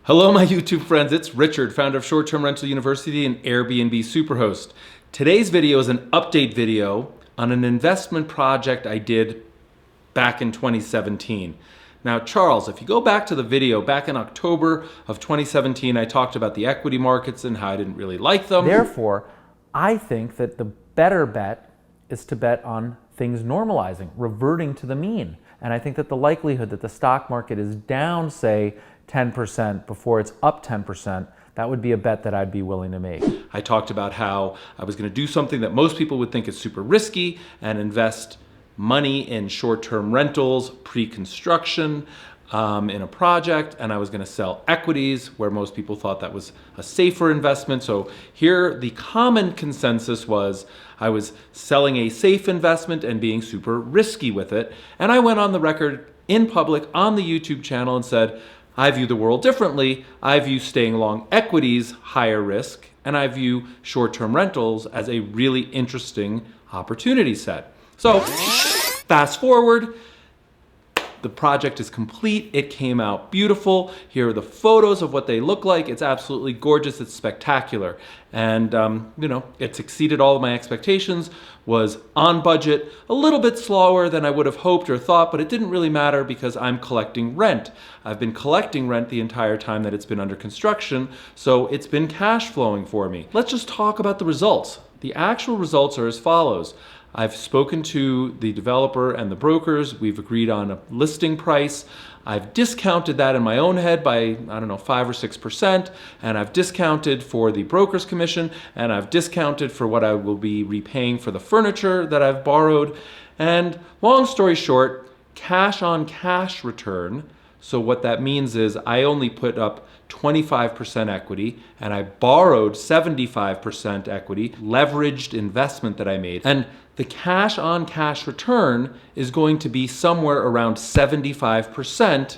Hello, my YouTube friends. It's Richard, founder of Short Term Rental University and Airbnb Superhost. Today's video is an update video on an investment project I did back in 2017. Now, Charles, if you go back to the video back in October of 2017, I talked about the equity markets and how I didn't really like them. Therefore, I think that the better bet is to bet on things normalizing, reverting to the mean. And I think that the likelihood that the stock market is down, say, 10% before it's up 10%, that would be a bet that I'd be willing to make. I talked about how I was going to do something that most people would think is super risky and invest money in short-term rentals, pre-construction, in a project, and I was going to sell equities where most people thought that was a safer investment. So here the common consensus was I was selling a safe investment and being super risky with it. And I went on the record in public on the YouTube channel and said, I view the world differently. I view staying long equities higher risk, and I view short-term rentals as a really interesting opportunity set. So fast forward, the project is complete. It came out beautiful. Here are the photos of what they look like. It's absolutely gorgeous. It's spectacular. And, it's exceeded all of my expectations, was on budget, a little bit slower than I would have hoped or thought, but it didn't really matter because I'm collecting rent. I've been collecting rent the entire time that it's been under construction, so it's been cash flowing for me. Let's just talk about the results. The actual results are as follows. I've spoken to the developer and the brokers. We've agreed on a listing price. I've discounted that in my own head by, 5 or 6%, and I've discounted for the broker's commission, and I've discounted for what I will be repaying for the furniture that I've borrowed. And long story short, cash on cash return. So what that means is I only put up 25% equity and I borrowed 75% equity, leveraged investment that I made. And the cash on cash return is going to be somewhere around 75%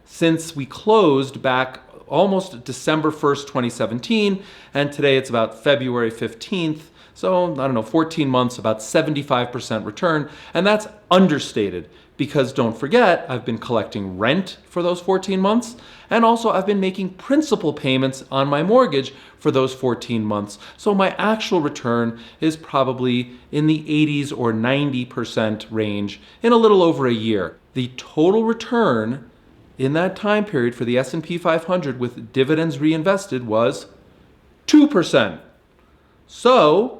since we closed back almost December 1st, 2017, and today it's about February 15th. So, 14 months, about 75% return, and that's understated because don't forget, I've been collecting rent for those 14 months, and also I've been making principal payments on my mortgage for those 14 months. So my actual return is probably in the 80s or 90% range in a little over a year. The total return in that time period for the S&P 500 with dividends reinvested was 2%. So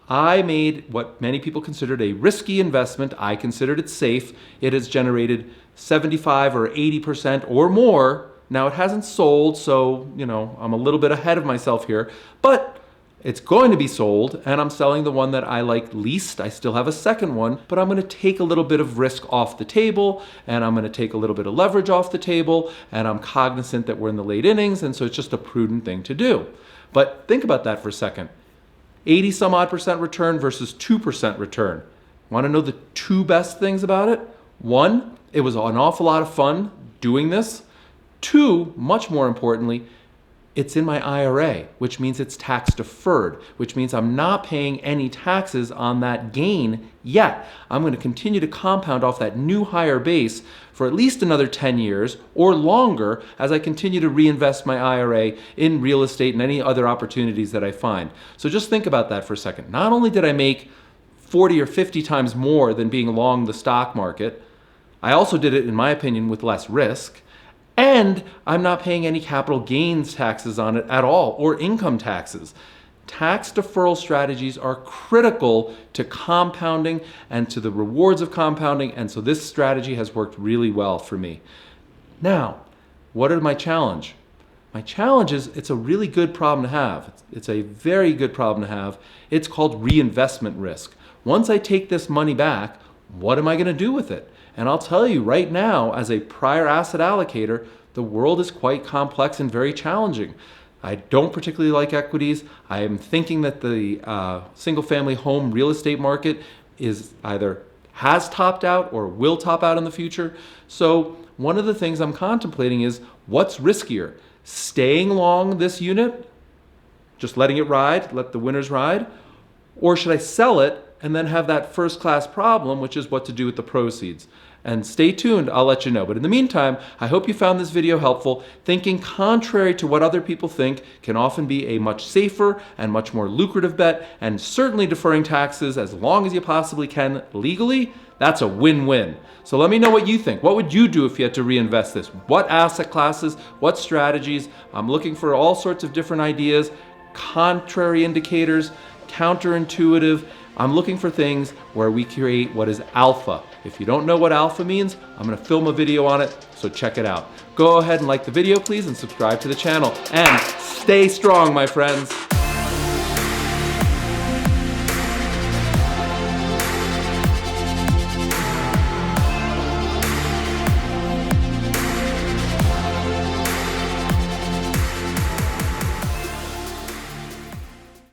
I made what many people considered a risky investment. I considered it safe. It has generated 75 or 80% or more. Now it hasn't sold, so I'm a little bit ahead of myself here, but it's going to be sold, and I'm selling the one that I like least. I still have a second one, but I'm going to take a little bit of risk off the table, and I'm going to take a little bit of leverage off the table, and I'm cognizant that we're in the late innings, and so it's just a prudent thing to do. But think about that for a second. 80 some odd percent return versus 2% return. Want to know the two best things about it? One, it was an awful lot of fun doing this. Two, much more importantly, it's in my IRA, which means it's tax deferred, which means I'm not paying any taxes on that gain yet. I'm going to continue to compound off that new higher base for at least another 10 years or longer as I continue to reinvest my IRA in real estate and any other opportunities that I find. So just think about that for a second. Not only did I make 40 or 50 times more than being long the stock market, I also did it, in my opinion, with less risk. And I'm not paying any capital gains taxes on it at all, or income taxes. Tax deferral strategies are critical to compounding and to the rewards of compounding, and so this strategy has worked really well for me. Now, what are my challenge? My challenge is it's a really good problem to have. It's a very good problem to have. It's called reinvestment risk. Once I take this money back, what am I going to do with it? And I'll tell you right now, as a prior asset allocator, the world is quite complex and very challenging. I don't particularly like equities. I am thinking that the single-family home real estate market is either has topped out or will top out in the future. So one of the things I'm contemplating is what's riskier? Staying long this unit, just letting it ride, let the winners ride, or should I sell it and then have that first-class problem, which is what to do with the proceeds? And stay tuned, I'll let you know. But in the meantime, I hope you found this video helpful. Thinking contrary to what other people think can often be a much safer and much more lucrative bet, and certainly deferring taxes as long as you possibly can legally, that's a win-win. So let me know what you think. What would you do if you had to reinvest this? What asset classes? What strategies? I'm looking for all sorts of different ideas, contrary indicators, counterintuitive. I'm looking for things where we create what is alpha. If you don't know what alpha means, I'm gonna film a video on it, so check it out. Go ahead and like the video, please, and subscribe to the channel. And stay strong, my friends.